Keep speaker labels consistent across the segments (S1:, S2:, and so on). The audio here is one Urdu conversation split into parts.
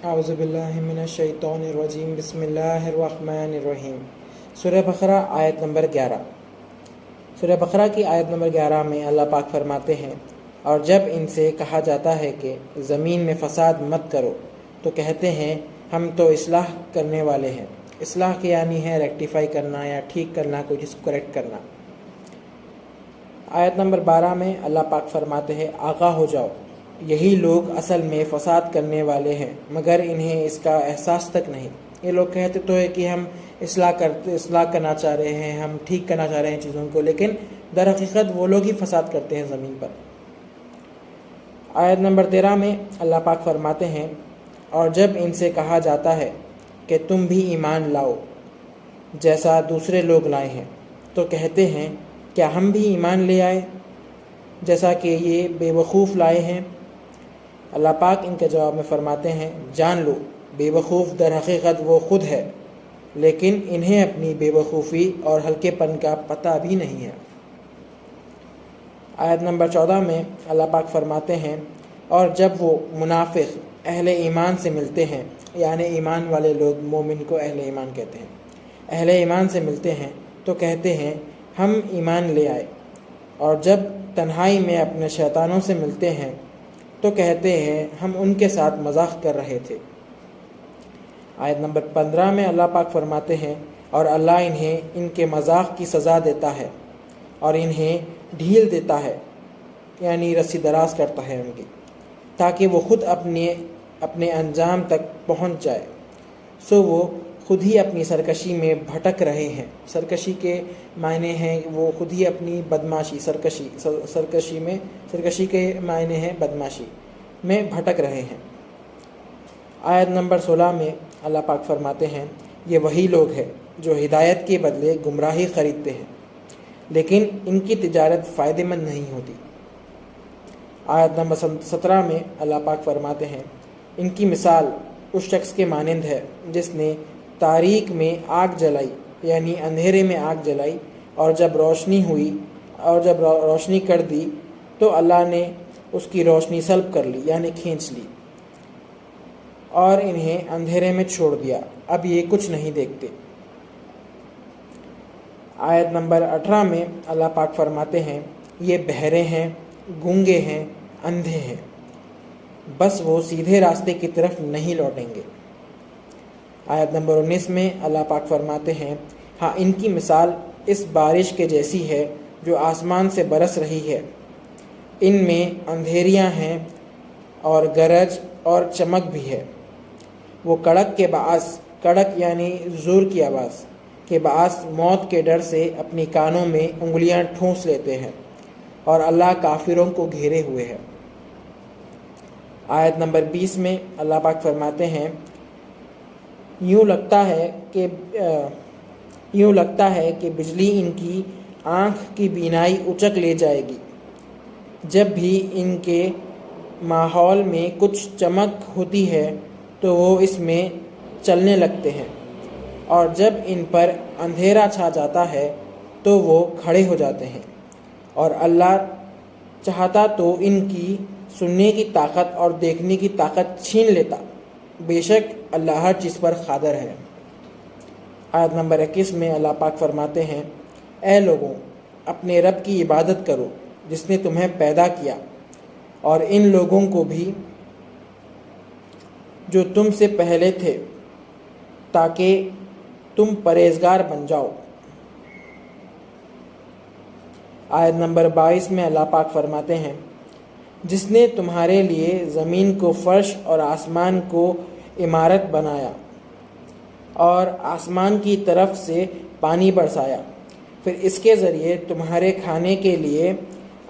S1: اعوذ باللہ من الشیطان الرجیم بسم اللہ الرحمن الرحیم۔ سورہ بقرہ آیت نمبر 11۔ سورہ بقرہ کی آیت نمبر 11 میں اللہ پاک فرماتے ہیں، اور جب ان سے کہا جاتا ہے کہ زمین میں فساد مت کرو تو کہتے ہیں ہم تو اصلاح کرنے والے ہیں۔ اصلاح کے یعنی ہے ریکٹیفائی کرنا یا ٹھیک کرنا، کوئی چیز کو کریکٹ کرنا۔ آیت نمبر 12 میں اللہ پاک فرماتے ہیں آگاہ ہو جاؤ، یہی لوگ اصل میں فساد کرنے والے ہیں مگر انہیں اس کا احساس تک نہیں۔ یہ لوگ کہتے تو ہے کہ ہم اصلاح کرنا چاہ رہے ہیں، ہم ٹھیک کرنا چاہ رہے ہیں چیزوں کو، لیکن در حقیقت وہ لوگ ہی فساد کرتے ہیں زمین پر۔ آیت نمبر 13 میں اللہ پاک فرماتے ہیں، اور جب ان سے کہا جاتا ہے کہ تم بھی ایمان لاؤ جیسا دوسرے لوگ لائے ہیں تو کہتے ہیں کیا ہم بھی ایمان لے آئے جیسا کہ یہ بے وقوف لائے ہیں۔ اللہ پاک ان کے جواب میں فرماتے ہیں جان لو بے وقوف در حقیقت وہ خود ہے، لیکن انہیں اپنی بے وقوفی اور ہلکے پن کا پتہ بھی نہیں ہے۔ آیت نمبر 14 میں اللہ پاک فرماتے ہیں، اور جب وہ منافق اہل ایمان سے ملتے ہیں، یعنی ایمان والے لوگ مومن کو اہل ایمان کہتے ہیں، اہل ایمان سے ملتے ہیں تو کہتے ہیں ہم ایمان لے آئے، اور جب تنہائی میں اپنے شیطانوں سے ملتے ہیں تو کہتے ہیں ہم ان کے ساتھ مذاق کر رہے تھے۔ آیت نمبر 15 میں اللہ پاک فرماتے ہیں، اور اللہ انہیں ان کے مذاق کی سزا دیتا ہے اور انہیں ڈھیل دیتا ہے، یعنی رسی دراز کرتا ہے ان کی، تاکہ وہ خود اپنے انجام تک پہنچ جائے، سو وہ خود ہی اپنی سرکشی میں بھٹک رہے ہیں۔ سرکشی کے معنی ہیں وہ خود ہی اپنی بدماشی، سرکشی کے معنی ہے بدماشی میں بھٹک رہے ہیں۔ آیت نمبر 16 میں اللہ پاک فرماتے ہیں، یہ وہی لوگ ہیں جو ہدایت کے بدلے گمراہی خریدتے ہیں، لیکن ان کی تجارت فائدہ مند نہیں ہوتی۔ آیت نمبر 17 میں اللہ پاک فرماتے ہیں، ان کی مثال اس شخص کے مانند ہے جس نے تاریک میں آگ جلائی، یعنی اندھیرے میں آگ جلائی، اور جب روشنی کر دی تو اللہ نے اس کی روشنی سلب کر لی، یعنی کھینچ لی، اور انہیں اندھیرے میں چھوڑ دیا، اب یہ کچھ نہیں دیکھتے۔ آیت نمبر 18 میں اللہ پاک فرماتے ہیں، یہ بہرے ہیں، گونگے ہیں، اندھے ہیں، بس وہ سیدھے راستے کی طرف نہیں لوٹیں گے۔ آیت نمبر 19 میں اللہ پاک فرماتے ہیں، ہاں ان کی مثال اس بارش کے جیسی ہے جو آسمان سے برس رہی ہے، ان میں اندھیریاں ہیں اور گرج اور چمک بھی ہے، وہ کڑک کے باعث، کڑک یعنی زور کی آواز کے باعث موت کے ڈر سے اپنی کانوں میں انگلیاں ٹھونس لیتے ہیں، اور اللہ کافروں کو گھیرے ہوئے ہے۔ آیت نمبر 20 میں اللہ پاک فرماتے ہیں، یوں لگتا ہے کہ بجلی ان کی آنکھ کی بینائی اچک لے جائے گی، جب بھی ان کے ماحول میں کچھ چمک ہوتی ہے تو وہ اس میں چلنے لگتے ہیں، اور جب ان پر اندھیرا چھا جاتا ہے تو وہ کھڑے ہو جاتے ہیں، اور اللہ چاہتا تو ان کی سننے کی طاقت اور دیکھنے کی طاقت چھین لیتا، بے شک اللہ ہر چیز پر قادر ہے۔ آیت نمبر 21 میں اللہ پاک فرماتے ہیں، اے لوگوں اپنے رب کی عبادت کرو جس نے تمہیں پیدا کیا، اور ان لوگوں کو بھی جو تم سے پہلے تھے، تاکہ تم پرہیزگار بن جاؤ۔ آیت نمبر 22 میں اللہ پاک فرماتے ہیں، جس نے تمہارے لیے زمین کو فرش اور آسمان کو عمارت بنایا، اور آسمان کی طرف سے پانی برسایا، پھر اس کے ذریعے تمہارے کھانے کے لیے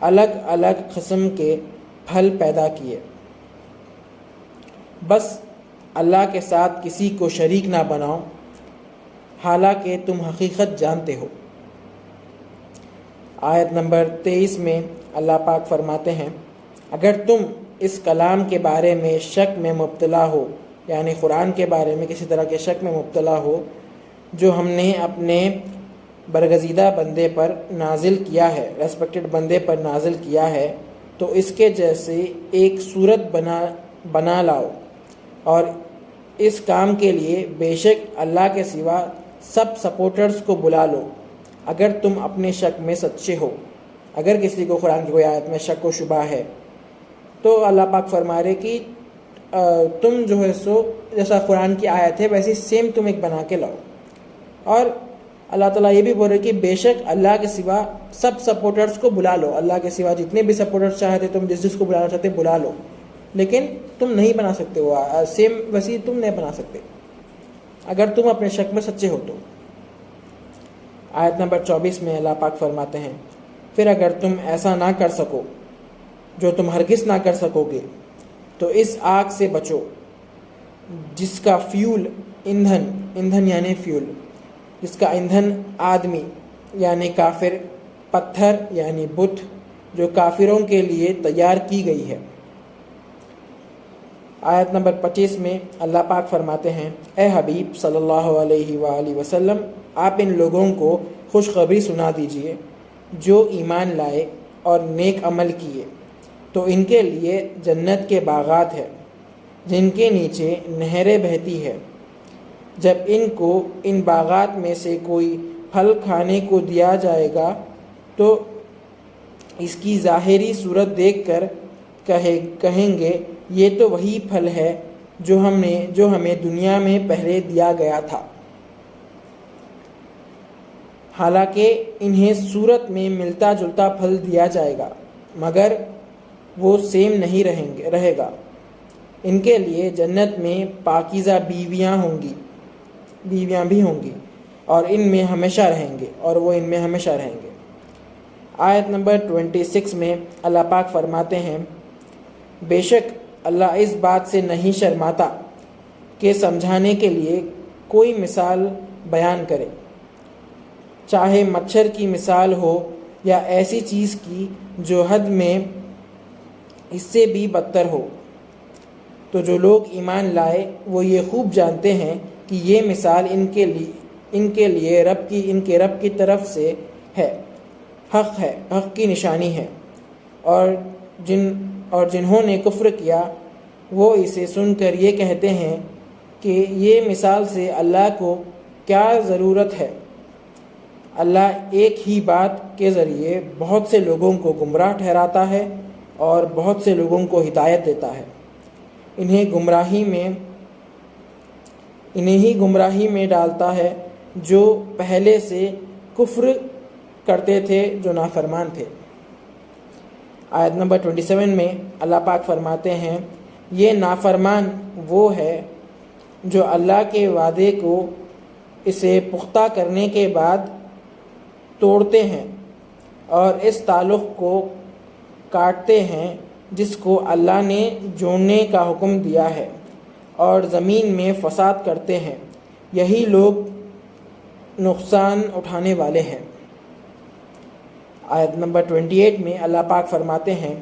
S1: الگ الگ قسم کے پھل پیدا کیے، بس اللہ کے ساتھ کسی کو شریک نہ بناؤ، حالانکہ تم حقیقت جانتے ہو۔ آیت نمبر 23 میں اللہ پاک فرماتے ہیں، اگر تم اس کلام کے بارے میں شک میں مبتلا ہو، یعنی قرآن کے بارے میں کسی طرح کے شک میں مبتلا ہو جو ہم نے اپنے برگزیدہ بندے پر نازل کیا ہے، ریسپیکٹڈ بندے پر نازل کیا ہے، تو اس کے جیسے ایک صورت بنا لاؤ، اور اس کام کے لیے بے شک اللہ کے سوا سب سپورٹرز کو بلا لو اگر تم اپنے شک میں سچے ہو۔ اگر کسی کو قرآن کی کوئی آیت میں شک و شبہ ہے تو اللہ پاک فرما رہے کہ تم جو ہے سو جیسا قرآن کی آیت ہے ویسے سیم تم ایک بنا کے لاؤ۔ اور اللہ تعالیٰ یہ بھی بول رہے کہ بے شک اللہ کے سوا سب سپورٹرز کو بلا لو، اللہ کے سوا جتنے بھی سپورٹرز چاہتے تم جس کو بلانا چاہتے بلا لو، لیکن تم نہیں بنا سکتے وہ سیم ویسی تم نہیں بنا سکتے اگر تم اپنے شک میں سچے ہو تو۔ آیت نمبر 24 میں اللہ پاک فرماتے ہیں پھر اگر تم ایسا نہ کر سکو جو تم ہرگز نہ کر سکو گے تو اس آگ سے بچو جس کا فیول ایندھن یعنی فیول، جس کا ایندھن آدمی یعنی کافر، پتھر یعنی بت جو کافروں کے لیے تیار کی گئی ہے۔ آیت نمبر 25 میں اللہ پاک فرماتے ہیں اے حبیب صلی اللہ علیہ وآلہ وسلم آپ ان لوگوں کو خوشخبری سنا دیجئے جو ایمان لائے اور نیک عمل کیے تو ان کے لیے جنت کے باغات ہیں جن کے نیچے نہریں بہتی ہے۔ جب ان کو ان باغات میں سے کوئی پھل کھانے کو دیا جائے گا تو اس کی ظاہری صورت دیکھ کر کہیں گے یہ تو وہی پھل ہے جو ہمیں دنیا میں پہلے دیا گیا تھا، حالانکہ انہیں صورت میں ملتا جلتا پھل دیا جائے گا مگر وہ سیم نہیں رہے گا۔ ان کے لیے جنت میں پاکیزہ بیویاں بھی ہوں گی اور ان میں ہمیشہ رہیں گے اور وہ ان میں ہمیشہ رہیں گے۔ آیت نمبر 26 میں اللہ پاک فرماتے ہیں بے شک اللہ اس بات سے نہیں شرماتا کہ سمجھانے کے لیے کوئی مثال بیان کرے، چاہے مچھر کی مثال ہو یا ایسی چیز کی جو حد میں اس سے بھی بدتر ہو۔ تو جو لوگ ایمان لائے وہ یہ خوب جانتے ہیں کہ یہ مثال ان کے لیے ان کے رب کی طرف سے ہے، حق کی نشانی ہے، اور جنہوں نے کفر کیا وہ اسے سن کر یہ کہتے ہیں کہ یہ مثال سے اللہ کو کیا ضرورت ہے۔ اللہ ایک ہی بات کے ذریعے بہت سے لوگوں کو گمراہ ٹھہراتا ہے اور بہت سے لوگوں کو ہدایت دیتا ہے۔ انہیں ہی گمراہی میں ڈالتا ہے جو پہلے سے کفر کرتے تھے جو نافرمان تھے۔ آیت نمبر 27 میں اللہ پاک فرماتے ہیں یہ نافرمان وہ ہے جو اللہ کے وعدے کو اسے پختہ کرنے کے بعد توڑتے ہیں اور اس تعلق کو کاٹتے ہیں جس کو اللہ نے جوڑنے کا حکم دیا ہے اور زمین میں فساد کرتے ہیں، یہی لوگ نقصان اٹھانے والے ہیں۔ آیت نمبر 28 میں اللہ پاک فرماتے ہیں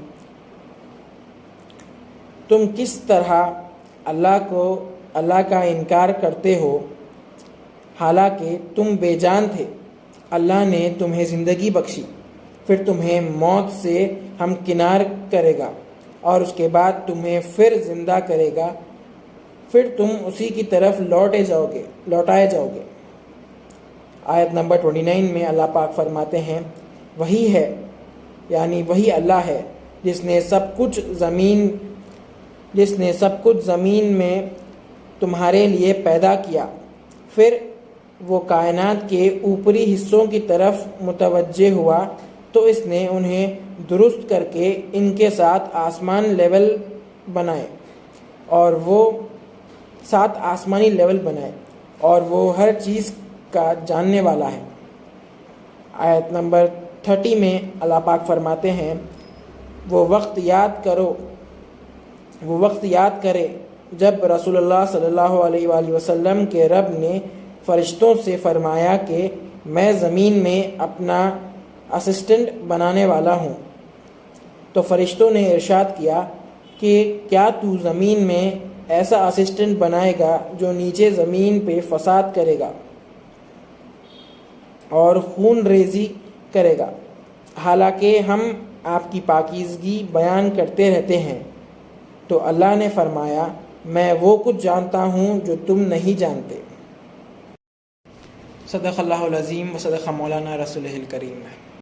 S1: تم کس طرح اللہ کا انکار کرتے ہو حالانکہ تم بے جان تھے، اللہ نے تمہیں زندگی بخشی، پھر تمہیں موت سے ہمکنار کرے گا اور اس کے بعد تمہیں پھر زندہ کرے گا، پھر تم اسی کی طرف لوٹائے جاؤ گے۔ آیت نمبر 29 میں اللہ پاک فرماتے ہیں وہی ہے یعنی وہی اللہ ہے جس نے سب کچھ زمین میں تمہارے لیے پیدا کیا، پھر وہ کائنات کے اوپری حصوں کی طرف متوجہ ہوا تو اس نے انہیں درست کر کے ان کے ساتھ آسمانی لیول بنائے اور وہ ہر چیز کا جاننے والا ہے۔ آیت نمبر 30 میں اللہ پاک فرماتے ہیں وہ وقت یاد کرے جب رسول اللہ صلی اللہ علیہ وآلہ وسلم کے رب نے فرشتوں سے فرمایا کہ میں زمین میں اپنا اسسٹنٹ بنانے والا ہوں، تو فرشتوں نے ارشاد کیا کہ کیا تو زمین میں ایسا اسسٹنٹ بنائے گا جو نیچے زمین پہ فساد کرے گا اور خون ریزی کرے گا، حالانکہ ہم آپ کی پاکیزگی بیان کرتے رہتے ہیں۔ تو اللہ نے فرمایا میں وہ کچھ جانتا ہوں جو تم نہیں جانتے۔ صدق اللہ العظیم و صدق مولانا رسولہ الکریم۔